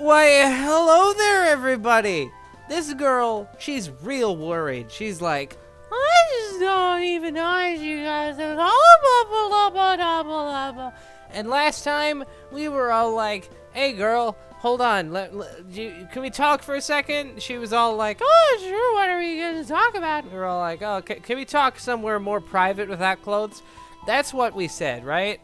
Why, hello there, everybody! This girl, she's real worried. She's like, I just don't even know if you guys are blah, blah, blah, blah. And last time, we were all like, hey, girl, hold on. Can we talk for a second? She was all like, oh, sure, what are we going to talk about? We were all like, oh, can we talk somewhere more private without clothes? That's what we said, right?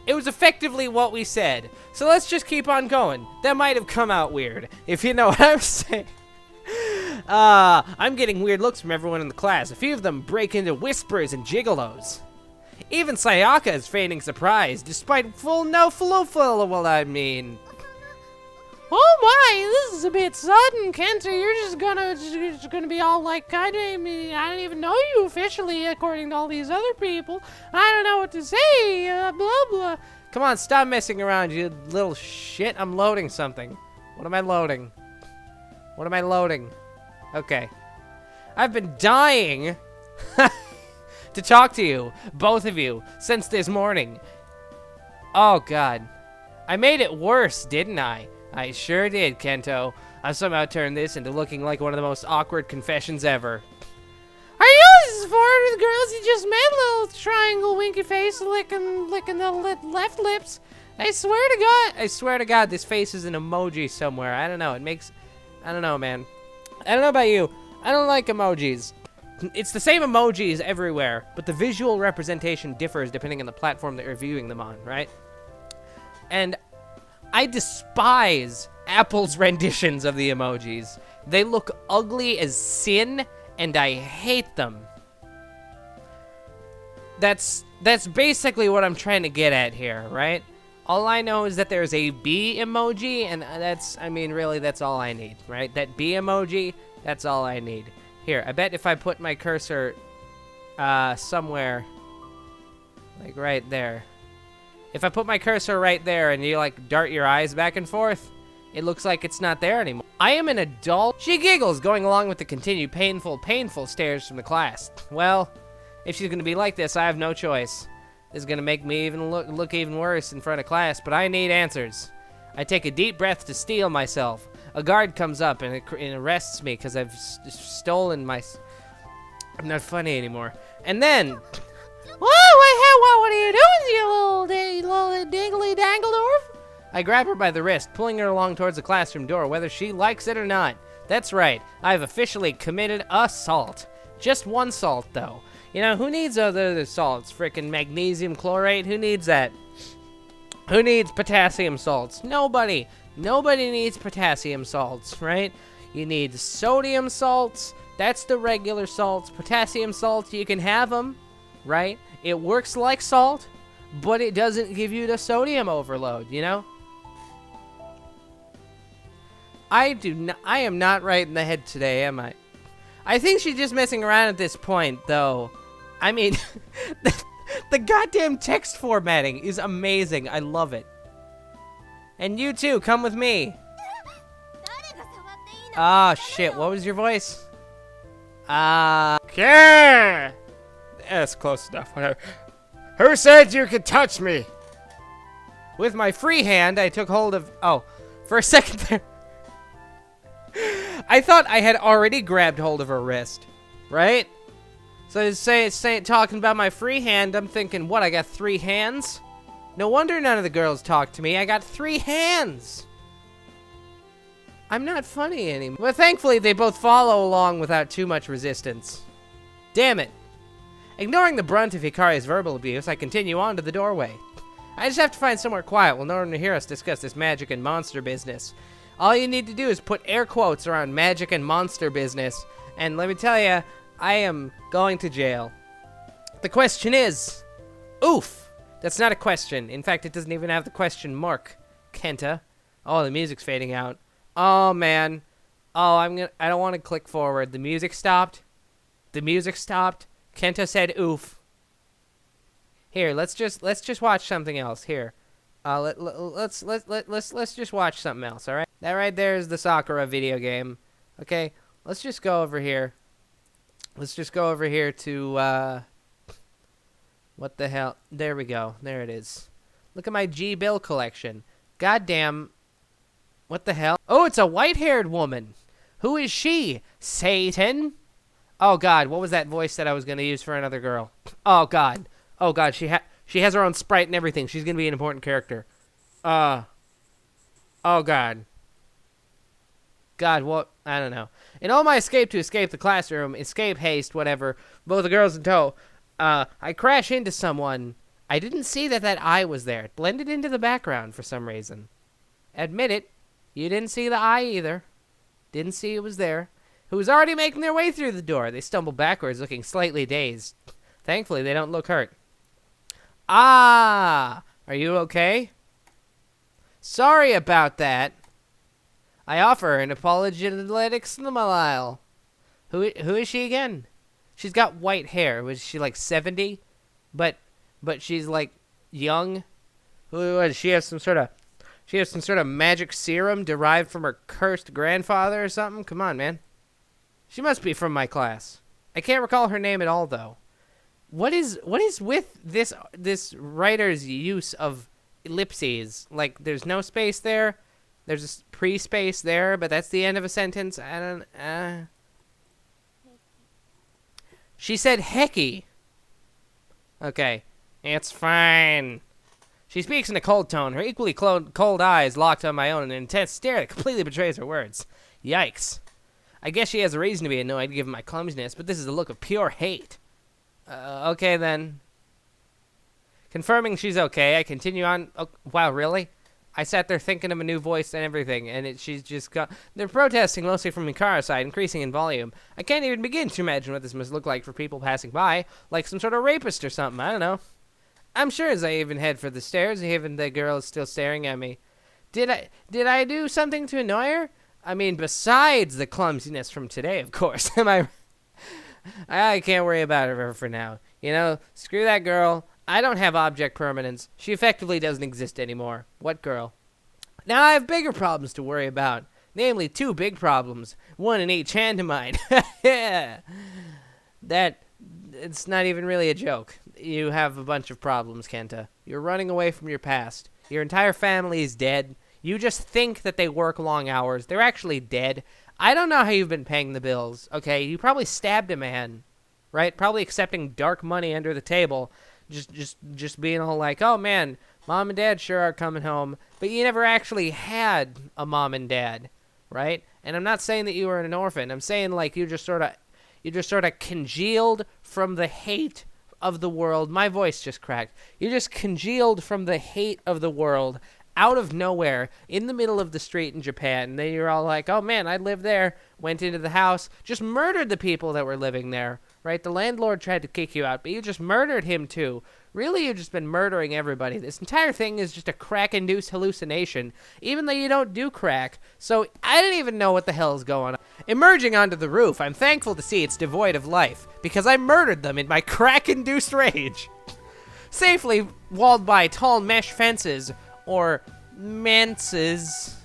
It was effectively what we said. So let's just keep on going. That might have come out weird, if you know what I'm saying. I'm getting weird looks from everyone in the class. A few of them break into whispers and gigolos. Even Sayaka is feigning surprise, despite what I mean. Oh my, this is a bit sudden, Kenta. You're just gonna be all like, I don't even know you officially, according to all these other people. I don't know what to say, blah blah. Come on, stop messing around, you little shit. I'm loading something. What am I loading? What am I loading? Okay. I've been dying to talk to you, both of you, since this morning. Oh God. I made it worse, didn't I? I sure did, Kento. I somehow turned this into looking like one of the most awkward confessions ever. Are you as far as the girls you just met, little triangle winky face licking the left lips? I swear to God, this face is an emoji somewhere. I don't know. I don't know, man. I don't know about you. I don't like emojis. It's the same emojis everywhere, but the visual representation differs depending on the platform that you're viewing them on, right? And I despise Apple's renditions of the emojis. They look ugly as sin, and I hate them. That's basically what I'm trying to get at here, right? All I know is that there's a bee emoji, and really, that's all I need, right? That bee emoji, that's all I need. Here, I bet if I put my cursor somewhere, like right there. If I put my cursor right there and you like dart your eyes back and forth, it looks like it's not there anymore. I am an adult. She giggles, going along with the continued painful stares from the class. Well, if she's gonna be like this, I have no choice. This is gonna make me even look even worse in front of class, but I need answers. I take a deep breath to steel myself. A guard comes up and arrests me because I've stolen my... I'm not funny anymore. And then... What are you doing, you little dingly dangledorf? I grab her by the wrist, pulling her along towards the classroom door, whether she likes it or not. That's right, I've officially committed assault. Just one salt, though. You know, who needs other salts? Frickin' magnesium chlorate? Who needs that? Who needs potassium salts? Nobody. Nobody needs potassium salts, right? You need sodium salts. That's the regular salts. Potassium salts, you can have them, right? It works like salt, but it doesn't give you the sodium overload, you know? I am not right in the head today, am I? I think she's just messing around at this point, though. I mean, the goddamn text formatting is amazing. I love it. And you too, come with me. Ah, shit, what was your voice? Yeah! That's close enough. Whatever. Who said you could touch me? With my free hand, I took hold of... Oh, for a second there. I thought I had already grabbed hold of her wrist, right? So talking about my free hand, I'm thinking, what, I got 3 hands? No wonder none of the girls talk to me. I got 3 hands. I'm not funny anymore. But thankfully, they both follow along without too much resistance. Damn it. Ignoring the brunt of Hikari's verbal abuse, I continue on to the doorway. I just have to find somewhere quiet in order to hear us discuss this magic and monster business. All you need to do is put air quotes around magic and monster business, and let me tell you, I am going to jail. The question is, oof. That's not a question. In fact, it doesn't even have the question mark. Kenta. Oh, the music's fading out. Oh man. Oh, I don't want to click forward. The music stopped. The music stopped. Kenta said oof. Here, let's just watch something else. Here. Let's just watch something else, all right? That right there is the Sakura video game. Okay? Let's just go over here. Let's just go over here to what the hell? There we go. There it is. Look at my G Bill collection. Goddamn. What the hell? Oh, it's a white-haired woman. Who is she? Satan? Oh, God. What was that voice that I was going to use for another girl? Oh, God. Oh, God. She has her own sprite and everything. She's going to be an important character. Oh, God. God, what? I don't know. In all my escape to escape the classroom, escape, haste, whatever, both the girls in tow, I crash into someone. I didn't see that eye was there. It blended into the background for some reason. Admit it. You didn't see the eye either. Didn't see it was there. Who was already making their way through the door. They stumbled backwards, looking slightly dazed. Thankfully, they don't look hurt. Ah! Are you okay? Sorry about that. I offer an apologetic smile. Who is she again? She's got white hair. Was she like 70? But she's like young. Does she have some sort of magic serum derived from her cursed grandfather or something? Come on, man. She must be from my class. I can't recall her name at all, though. What is with this writer's use of ellipses? Like, there's no space there. There's a pre-space there, but that's the end of a sentence. I don't. She said hecky. Okay, it's fine. She speaks in a cold tone. Her equally cold eyes locked on my own in an intense stare that completely betrays her words. Yikes. I guess she has a reason to be annoyed given my clumsiness, but this is a look of pure hate. Okay then. Confirming she's okay, I continue on. Oh, wow, really? I sat there thinking of a new voice and everything, and she's just got... They're protesting mostly from Hikara's side, increasing in volume. I can't even begin to imagine what this must look like for people passing by, like some sort of rapist or something, I don't know. I'm sure as I even head for the stairs, even the girl is still staring at me. Did I do something to annoy her? I mean, besides the clumsiness from today, of course. I can't worry about her for now. You know, screw that girl. I don't have object permanence. She effectively doesn't exist anymore. What girl? Now I have bigger problems to worry about. Namely, 2 big problems. One in each hand of mine. Yeah. It's not even really a joke. You have a bunch of problems, Kenta. You're running away from your past. Your entire family is dead. You just think that they work long hours. They're actually dead. I don't know how you've been paying the bills, okay? You probably stabbed a man, right? Probably accepting dark money under the table. Just being all like, oh man, mom and dad sure are coming home, but you never actually had a mom and dad, right? And I'm not saying that you were an orphan. I'm saying like you just sort of congealed from the hate of the world. My voice just cracked. You just congealed from the hate of the world out of nowhere in the middle of the street in Japan. And then you're all like, oh man, I live there. Went into the house, just murdered the people that were living there. Right, the landlord tried to kick you out, but you just murdered him too. Really, you've just been murdering everybody. This entire thing is just a crack-induced hallucination, even though you don't do crack. So I don't even know what the hell is going on. Emerging onto the roof, I'm thankful to see it's devoid of life, because I murdered them in my crack-induced rage. Safely walled by tall mesh fences, or manses.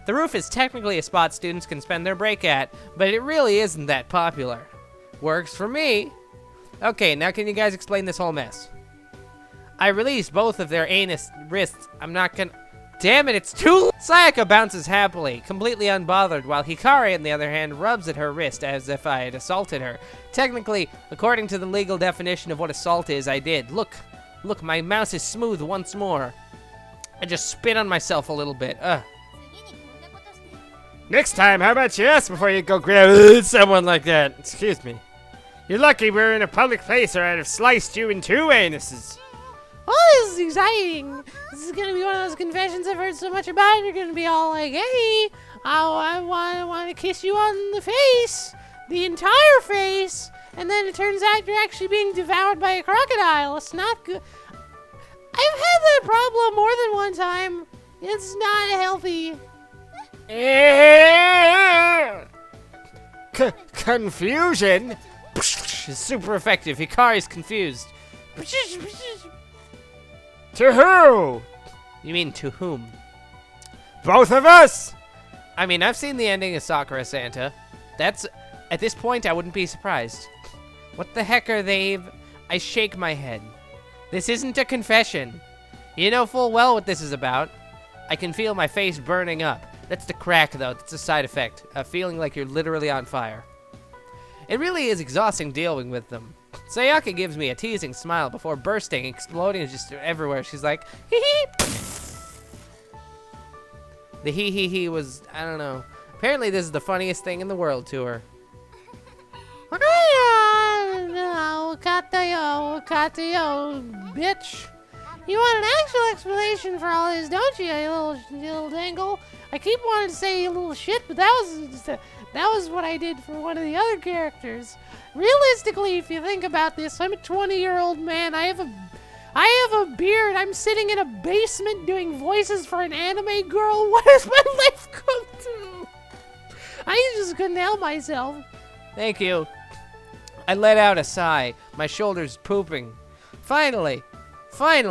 The roof is technically a spot students can spend their break at, but it really isn't that popular. Works for me. Okay, now can you guys explain this whole mess? I released both of their anus wrists. I'm not gonna... Damn it, it's too... Sayaka bounces happily, completely unbothered, while Hikari, on the other hand, rubs at her wrist as if I had assaulted her. Technically, according to the legal definition of what assault is, I did. Look, my mouse is smooth once more. I just spit on myself a little bit. Ugh. Next time, how about you ask before you go grab someone like that? Excuse me. You're lucky we're in a public place or I'd have sliced you in 2 anuses. Oh, this is exciting. This is going to be one of those confessions I've heard so much about. You're going to be all like, hey, I want to kiss you on the face. The entire face. And then it turns out you're actually being devoured by a crocodile. It's not good. I've had that problem more than one time. It's not healthy. Confusion? Super effective. Hikari's confused. To who? You mean to whom? Both of us? I mean, I've seen the ending of Sakura Santa. That's... At this point, I wouldn't be surprised. What the heck are they... I shake my head. This isn't a confession. You know full well what this is about. I can feel my face burning up. That's the crack, though. That's a side effect. A feeling like you're literally on fire. It really is exhausting dealing with them. Sayaka gives me a teasing smile before bursting, exploding just everywhere. She's like, hee hee. The hee hee hee was, I don't know. Apparently this is the funniest thing in the world to her. Bitch. You want an actual explanation for all this, don't you little dangle? I keep wanting to say you little shit, but that was what I did for one of the other characters. Realistically, if you think about this, I'm a 20-year-old man. I have a beard. I'm sitting in a basement doing voices for an anime girl. What has my life come to? I just couldn't help myself. Thank you. I let out a sigh, my shoulders pooping. Finally. So what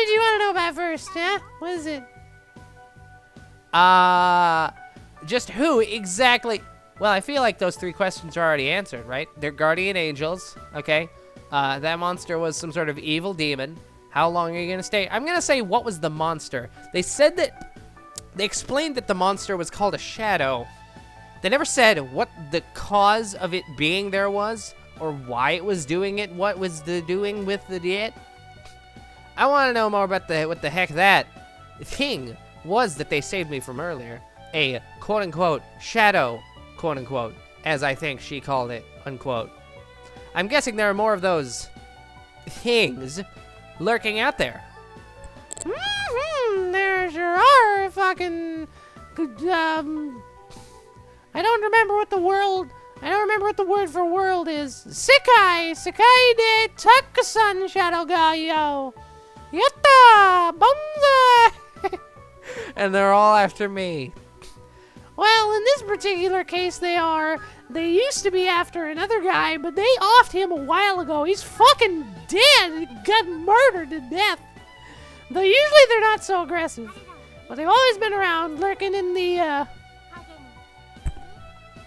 did you want to know about first, huh? What is it? Just who exactly? Well, I feel like those 3 questions are already answered, right? They're guardian angels, okay? That monster was some sort of evil demon. How long are you gonna stay? I'm gonna say, what was the monster? They explained that the monster was called a shadow. They never said what the cause of it being there was, or why it was doing it, what was the doing with it. I want to know more about what the heck that thing was that they saved me from earlier. A quote-unquote shadow, quote-unquote, as I think she called it, unquote. I'm guessing there are more of those things lurking out there. There sure are fucking... I don't remember what the word for world is. Sekai de Takusan Shadow Gaio. Yatta! Bonza! And they're all after me. Well, in this particular case, they used to be after another guy, but they offed him a while ago. He's fucking dead. He got murdered to death. Though usually they're not so aggressive. But they've always been around, lurking in the,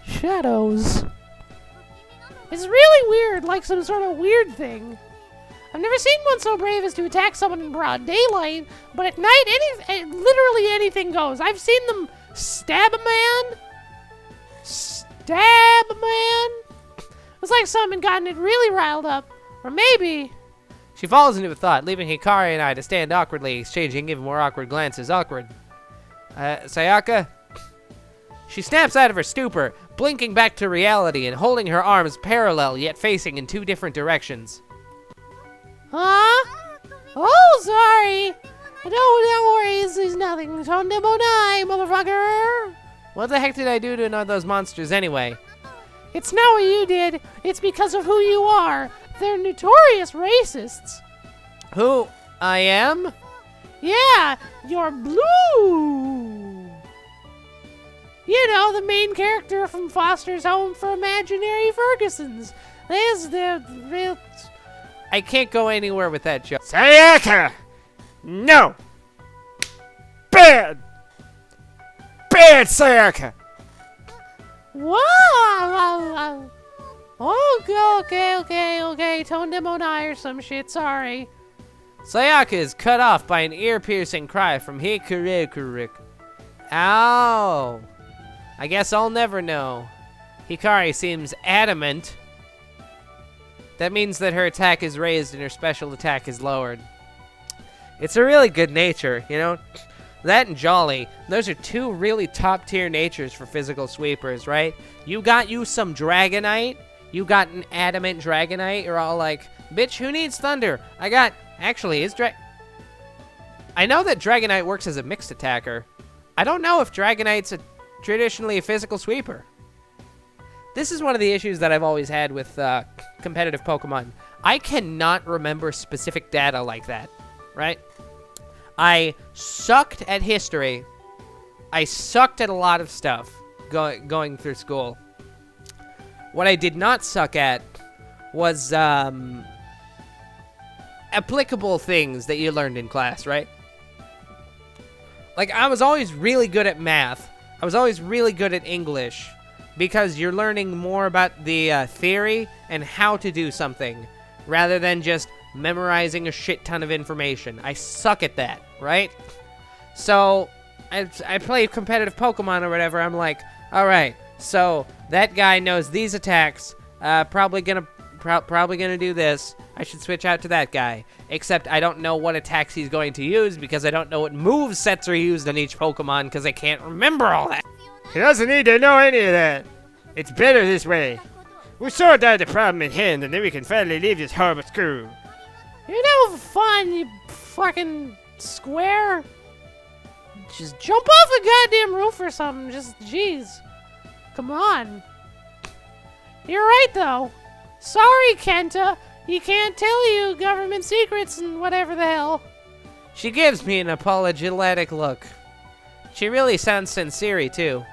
shadows. It's really weird, like some sort of weird thing. I've never seen one so brave as to attack someone in broad daylight, but at night, literally anything goes. I've seen them stab a man. It's like someone gotten it really riled up. Or maybe... She falls into a thought, leaving Hikari and I to stand awkwardly, exchanging even more awkward glances. Awkward. Sayaka? She snaps out of her stupor, blinking back to reality and holding her arms parallel yet facing in 2 different directions. Huh? Oh, sorry. Don't worry, this is nothing. Tondebonai, motherfucker. What the heck did I do to annoy those monsters anyway? It's not what you did. It's because of who you are. They're notorious racists. Who? I am? Yeah, you're blue. You know, the main character from Foster's Home for Imaginary Fergusons. I can't go anywhere with that joke. Sayaka! No! Bad! Bad, Sayaka! Wow! Okay. Tondemoni or some shit, sorry. Sayaka is cut off by an ear-piercing cry from Hikari. Ow! I guess I'll never know. Hikari seems adamant. That means that her attack is raised and her special attack is lowered. It's a really good nature, you know? That and Jolly, those are 2 really top-tier natures for physical sweepers, right? You got you some Dragonite, you got an adamant Dragonite, you're all like, bitch, who needs Thunder? Actually, I know that Dragonite works as a mixed attacker. I don't know if Dragonite's traditionally a physical sweeper. This is one of the issues that I've always had with competitive Pokemon. I cannot remember specific data like that, right? I sucked at history. I sucked at a lot of stuff going through school. What I did not suck at was applicable things that you learned in class, right? Like, I was always really good at math. I was always really good at English because you're learning more about the theory and how to do something rather than just memorizing a shit ton of information. I suck at that, right? So I play competitive Pokemon or whatever. I'm like, all right, so that guy knows these attacks. Probably gonna do this. I should switch out to that guy. Except I don't know what attacks he's going to use because I don't know what move sets are used on each Pokemon because I can't remember all that. He doesn't need to know any of that. It's better this way. We'll sort out the problem at hand, and then we can finally leave this horrible school. You're no fun, you fucking square. Just jump off a goddamn roof or something. Just, jeez. Come on. You're right, though. Sorry, Kenta. You can't tell you government secrets and whatever the hell. She gives me an apologetic look. She really sounds sincere, too.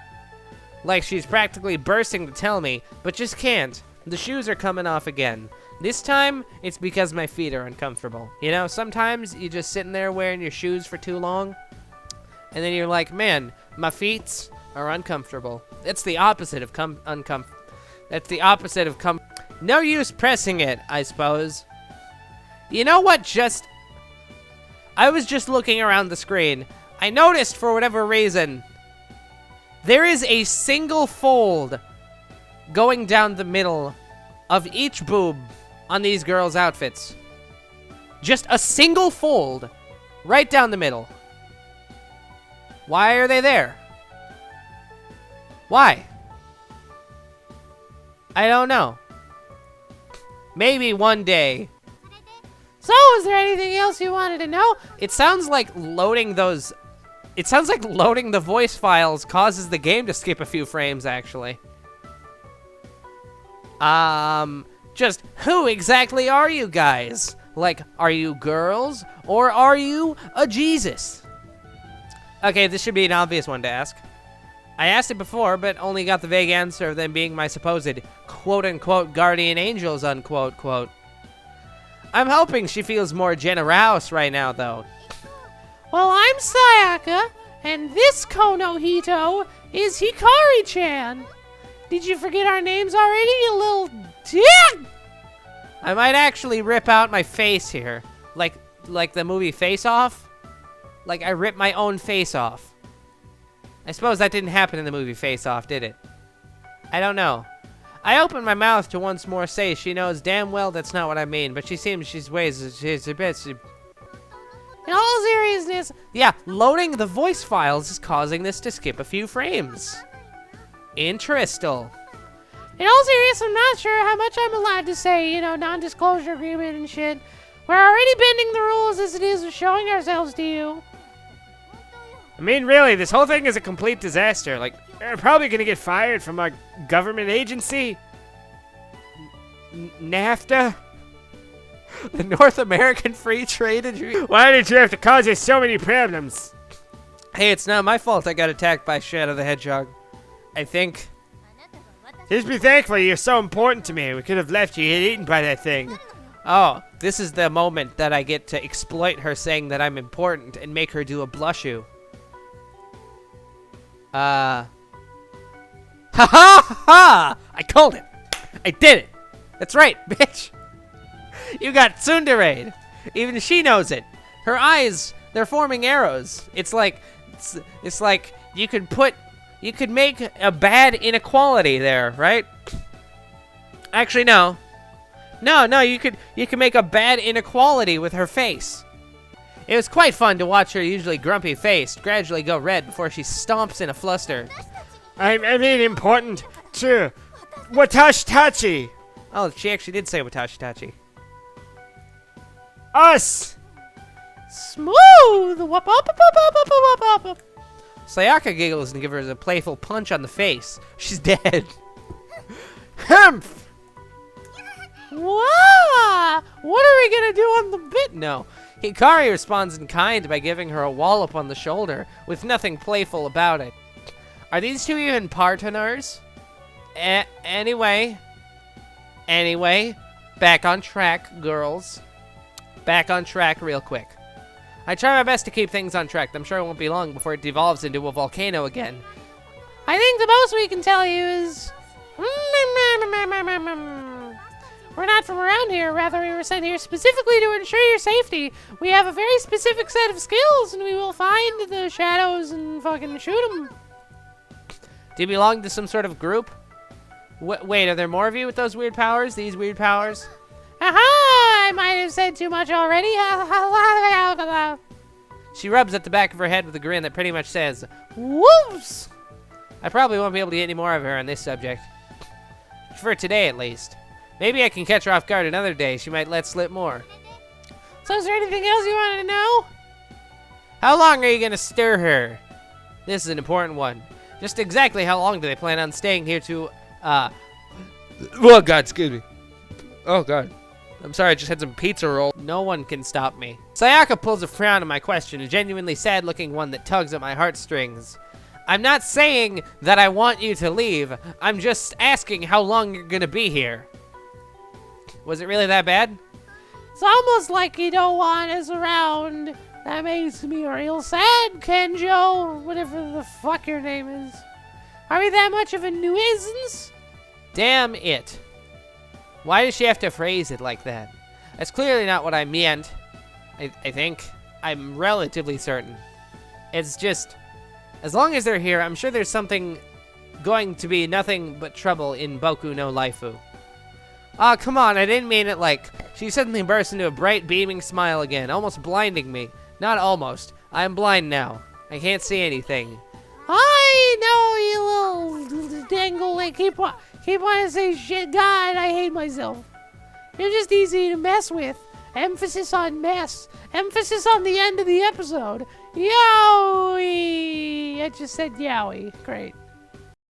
Like she's practically bursting to tell me, but just can't. The shoes are coming off again. This time, it's because my feet are uncomfortable. You know, sometimes you're just sitting there wearing your shoes for too long, and then you're like, man, my feet are uncomfortable. That's the opposite of That's the opposite of No use pressing it, I suppose. You know what I was just looking around the screen. I noticed, for whatever reason, there is a single fold going down the middle of each boob on these girls' outfits. Just a single fold right down the middle. Why are they there? Why? I don't know. Maybe one day. So, is there anything else you wanted to know? It sounds like loading the voice files causes the game to skip a few frames, actually. Just who exactly are you guys? Like, are you girls or are you a Jesus? Okay, this should be an obvious one to ask. I asked it before, but only got the vague answer of them being my supposed quote-unquote guardian angels, unquote, quote. I'm hoping she feels more generous right now, though. Well, I'm Sayaka, and this Konohito is Hikari-chan. Did you forget our names already, you little dick? I might actually rip out my face here. Like the movie Face Off? Like I ripped my own face off. I suppose that didn't happen in the movie Face Off, did it? I don't know. I opened my mouth to once more say she knows damn well that's not what I mean, but she seems she's a bit... In all seriousness... Yeah, loading the voice files is causing this to skip a few frames. Interesting. In all seriousness, I'm not sure how much I'm allowed to say, you know, non-disclosure agreement and shit. We're already bending the rules as it is with showing ourselves to you. I mean, really, this whole thing is a complete disaster. Like, they're probably gonna get fired from a government agency. NAFTA? The North American Free Trade Agreement? Why did you have to cause us so many problems? Hey, it's not my fault I got attacked by Shadow the Hedgehog. I think. Just be thankful you're so important to me. We could have left you eaten by that thing. Oh, this is the moment that I get to exploit her saying that I'm important and make her do a blushu. Ha ha ha! I called it! I did it! That's right, bitch! You got tsundere. Even she knows it. Her eyes, they're forming arrows. It's like you could make a bad inequality there, right? Actually, no. No, you could make a bad inequality with her face. It was quite fun to watch her usually grumpy face gradually go red before she stomps in a fluster. I mean important to Watashi Tachi. Oh, she actually did say Watashi Tachi. Us! Smooth! Wop, wop, wop, wop, wop, wop, wop, wop. Sayaka giggles and gives her a playful punch on the face. She's dead. Humph! Wow! What are we gonna do on the bit? No. Hikari responds in kind by giving her a wallop on the shoulder, with nothing playful about it. Are these two even partners? Anyway, back on track, girls. Back on track real quick. I try my best to keep things on track. I'm sure it won't be long before it devolves into a volcano again. I think the most we can tell you is... We're not from around here. Rather, we were sent here specifically to ensure your safety. We have a very specific set of skills, and we will find the shadows and fucking shoot them. Do you belong to some sort of group? Wait, are there more of you with those weird powers? These weird powers? Aha! I might have said too much already. She rubs at the back of her head with a grin that pretty much says, Whoops! I probably won't be able to get any more of her on this subject. For today, at least. Maybe I can catch her off guard another day. She might let slip more. So is there anything else you wanted to know? How long are you going to stir her? This is an important one. Just exactly how long do they plan on staying here to, Oh, God, excuse me. Oh, God. I'm sorry, I just had some pizza roll. No one can stop me. Sayaka pulls a frown at my question, a genuinely sad-looking one that tugs at my heartstrings. I'm not saying that I want you to leave. I'm just asking how long you're gonna be here. Was it really that bad? It's almost like you don't want us around. That makes me real sad, Kenjo. Whatever the fuck your name is. Are we that much of a nuisance? Damn it. Why does she have to phrase it like that? That's clearly not what I meant. I think. I'm relatively certain. It's just, as long as they're here, I'm sure there's something going to be nothing but trouble in Boku no Laifu. Ah, come on, I didn't mean it like... She suddenly burst into a bright, beaming smile again, almost blinding me. Not almost. I'm blind now. I can't see anything. I know, you little dangle. I keep wanting to say shit. God, I hate myself. You're just easy to mess with. Emphasis on mess. Emphasis on the end of the episode. Yowie! I just said yowie. Great.